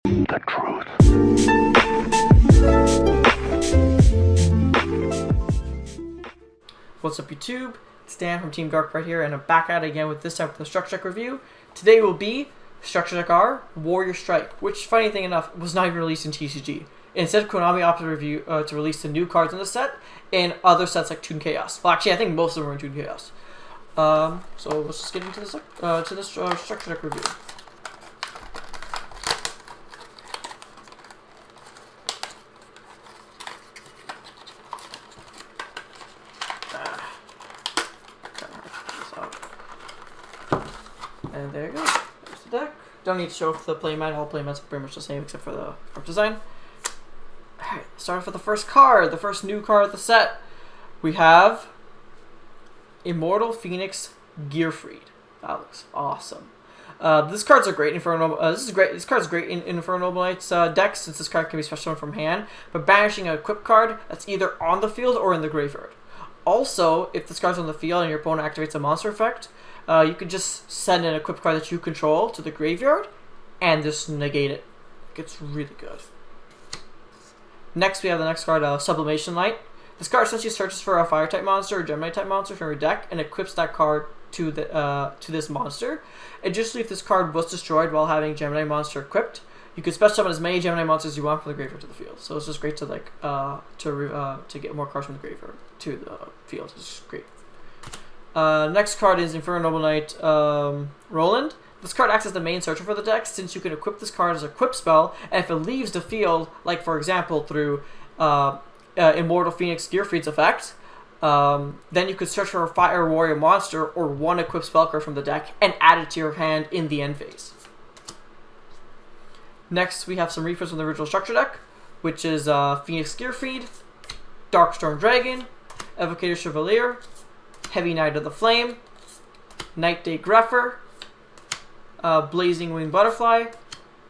The truth. What's up, YouTube? It's Dan from Team Dark right here, and I'm back at it again with this time with the Structure Deck review. Today will be Structure Deck R, Warrior Strike, which, funny thing enough, was not even released in TCG. Instead, Konami opted to release the new cards in the set and other sets like Toon Chaos. Well, actually, I think most of them were in Toon Chaos. So let's just get into this Structure Deck review. And there you go. There's the deck. Don't need to show off the playmat. All playmats are pretty much the same except for the art design. Alright, start off with the first card. The first new card of the set. We have Immortal Phoenix Gearfried. That looks awesome. This card's a great Inferno. This card's great in Inferno Knight's deck, since this card can be special from hand, but banishing a equip card that's either on the field or in the graveyard. Also, if this card's on the field and your opponent activates a monster effect, you could just send an equipped card that you control to the graveyard and just negate it. It's really good. Next, we have the next card, Sublimation Light. This card essentially searches for a Fire-type monster or Gemini-type monster from your deck and equips that card to this monster. Additionally, if this card was destroyed while having Gemini monster equipped, you could special summon as many Gemini monsters as you want from the graveyard to the field. So it's just great to to get more cards from the graveyard to the field. It's just great. Next card is Inferno Knight Roland. This card acts as the main searcher for the deck, since you can equip this card as a equip spell, and if it leaves the field, like for example through Immortal Phoenix Gearfried's effect, then you could search for a Fire Warrior monster or one equipped spell card from the deck and add it to your hand in the end phase. Next, we have some reprints from the original Structure Deck, which is Phoenix Gearfried, Darkstorm Dragon, Evocator Chevalier, Heavy Knight of the Flame, Night Day Greffer, Blazing Wing Butterfly,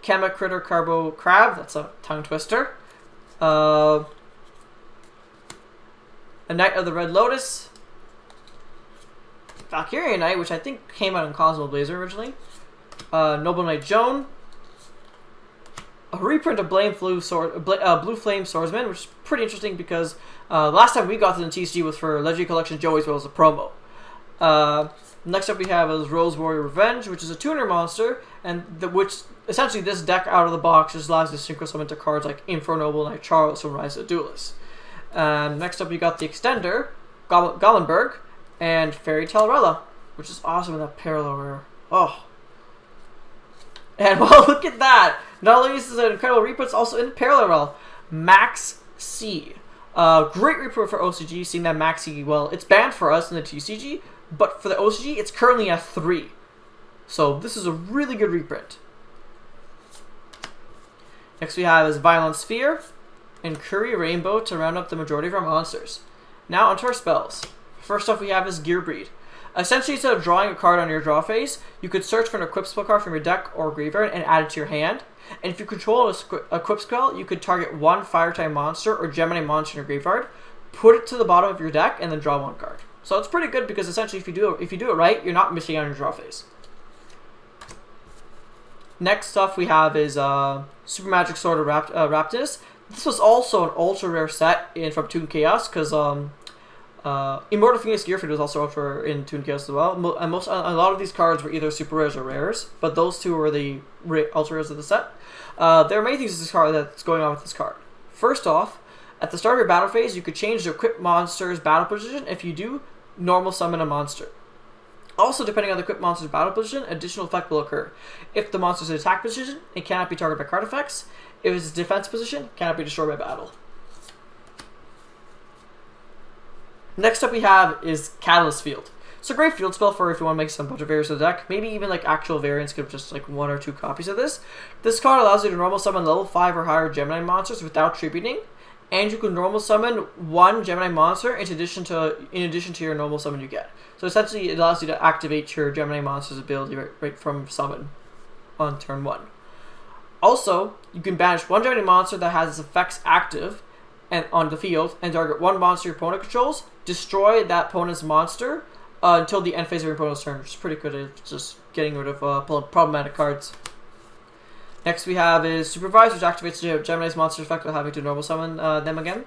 Kema Critter Carbo Crab, that's a tongue twister, a Knight of the Red Lotus, Valkyrian Knight, which I think came out in Cosmo Blazer originally, Noble Knight Joan, a reprint of Blue Flame Swordsman, which is pretty interesting because last time we got to the TCG was for Legendary Collection Joey as well as a promo. Next up we have is Rose Warrior Revenge, which is a tuner monster, and which essentially this deck out of the box just allows you to synchro summon to cards like Infernoble Knight Charles from Rise of the Duelist. Next up you got the Extender, Gollenberg, and Fairy Tailrella, which is awesome in that parallel rare. Oh. And well, look at that! Not only is this an incredible reprint, it's also in parallel. Max C. Great reprint for OCG, seeing that Max C, well, it's banned for us in the TCG, but for the OCG, it's currently at 3. So this is a really good reprint. Next we have is Violent Sphere and Curry Rainbow to round up the majority of our monsters. Now onto our spells. First off we have is Gearbreed. Essentially, instead of drawing a card on your draw phase, you could search for an equip spell card from your deck or graveyard and add it to your hand. And if you control a equip spell, you could target one Fire-type monster or Gemini monster in your graveyard, put it to the bottom of your deck, and then draw one card. So it's pretty good because essentially, if you do it right, you're not missing out on your draw phase. Next stuff we have is Super Magic Sword of Raptus. This was also an ultra rare set from Toon Chaos because Immortal Phoenix Gearfried was also ultra in Toon Chaos as well. And a lot of these cards were either super rares or rares, but those two were the ultra rares of the set. There are many things with this card that's going on with this card. First off, at the start of your battle phase, you could change the equipped monster's battle position. If you do, normal summon a monster. Also, depending on the equipped monster's battle position, additional effect will occur. If the monster's attack position, it cannot be targeted by card effects. If it's defense position, it cannot be destroyed by battle. Next up we have is Catalyst Field. It's a great field spell for if you want to make some bunch of variants of the deck. Maybe even like actual variants could have just like 1 or 2 copies of this. This card allows you to normal summon level 5 or higher Gemini monsters without tributing. And you can normal summon 1 Gemini monster in addition to your normal summon you get. So essentially it allows you to activate your Gemini monster's ability right from summon on turn 1. Also, you can banish 1 Gemini monster that has its effects active and on the field and target 1 monster your opponent controls, destroy that opponent's monster until the end phase of your opponent's turn, which is pretty good at just getting rid of problematic cards. Next we have is Supervise, which activates Gemini's monster effect without having to normal summon them again.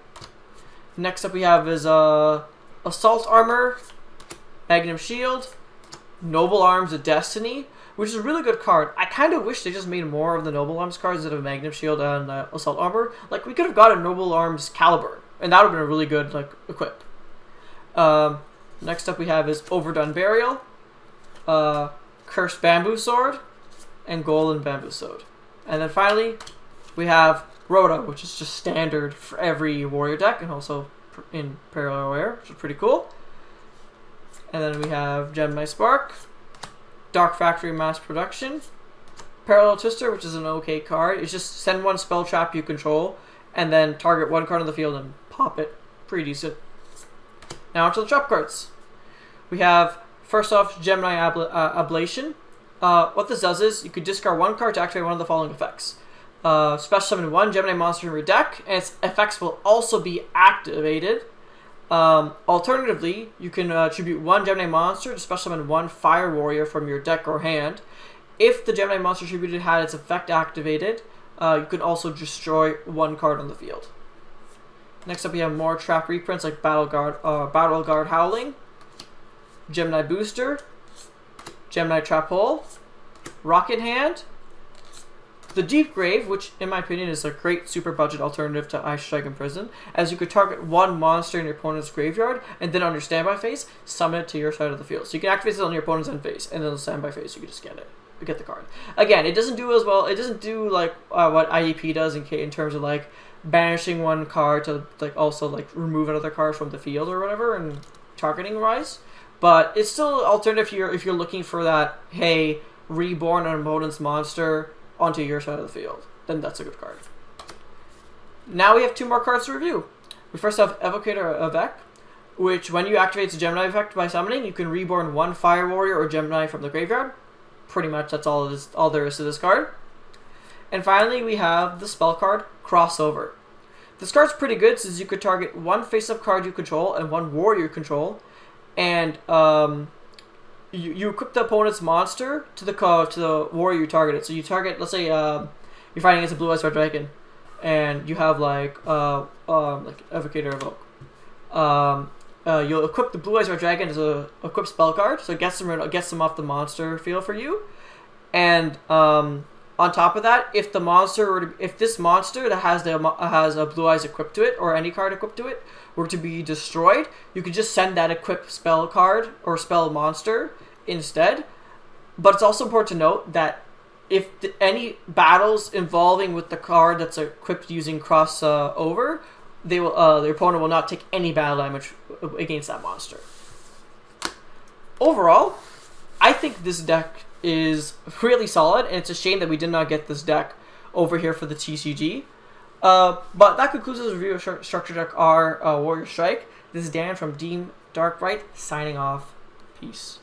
Next up we have is Assault Armor, Magnum Shield, Noble Arms of Destiny, which is a really good card. I kind of wish they just made more of the Noble Arms cards instead of Magnum Shield and Assault Armor. Like, we could have got a Noble Arms Caliber, and that would have been a really good, like, equip. Next up we have is Overdone Burial, Cursed Bamboo Sword, and Golden Bamboo Sword. And then finally, we have Rhoda, which is just standard for every warrior deck, and also in Parallel Wear, which is pretty cool. And then we have Gemini Spark, Dark Factory Mass Production, Parallel Twister, which is an okay card. It's just send one spell trap you control, and then target one card on the field and pop it. Pretty decent. Now onto the trap cards. We have, first off, Gemini Ablation. What this does is, you could discard one card to activate one of the following effects. Special summon one Gemini monster in your deck, and its effects will also be activated. Alternatively, you can tribute one Gemini monster to special summon one Fire Warrior from your deck or hand. If the Gemini monster tributed had its effect activated, you can also destroy one card on the field. Next up, we have more trap reprints like Battle Guard Howling, Gemini Booster, Gemini Trap Hole, Rocket Hand, the Deep Grave, which in my opinion is a great super budget alternative to Ice Strike and Prison, as you could target one monster in your opponent's graveyard, and then on your standby phase, summon it to your side of the field. So you can activate it on your opponent's end phase, and then on the standby phase you can just get it. Get the card. Again, it doesn't do as well. It doesn't do like what IEP does in terms of like banishing one card to like also like remove another card from the field or whatever, and targeting wise. But it's still an alternative if you're looking for that, hey, reborn an opponent's monster onto your side of the field. Then that's a good card. Now we have two more cards to review. We first have Evocator of Ek, which when you activate the Gemini effect by summoning, you can reborn one Fire Warrior or Gemini from the graveyard. Pretty much that's all there is to this card. And finally we have the spell card Crossover. This card's pretty good since you could target one face-up card you control and one warrior you control, and you equip the opponent's monster to the warrior you targeted. So you target, let's say you're fighting against a Blue Eyes Red Dragon, and you have like Evocator of Oak. You'll equip the Blue Eyes Red Dragon as a equip spell card, so it gets them off the monster field for you. And on top of that, if this monster that has a Blue Eyes equipped to it, or any card equipped to it, were to be destroyed, you could just send that equipped spell card or spell monster instead. But it's also important to note that if any battles involving with the card that's equipped using crossover, the opponent will not take any battle damage against that monster. Overall, I think this deck is really solid, and it's a shame that we did not get this deck over here for the TCG. But that concludes this review of Structure Deck R Warrior Strike. This is Dan from Deem Dark Bright signing off. Peace.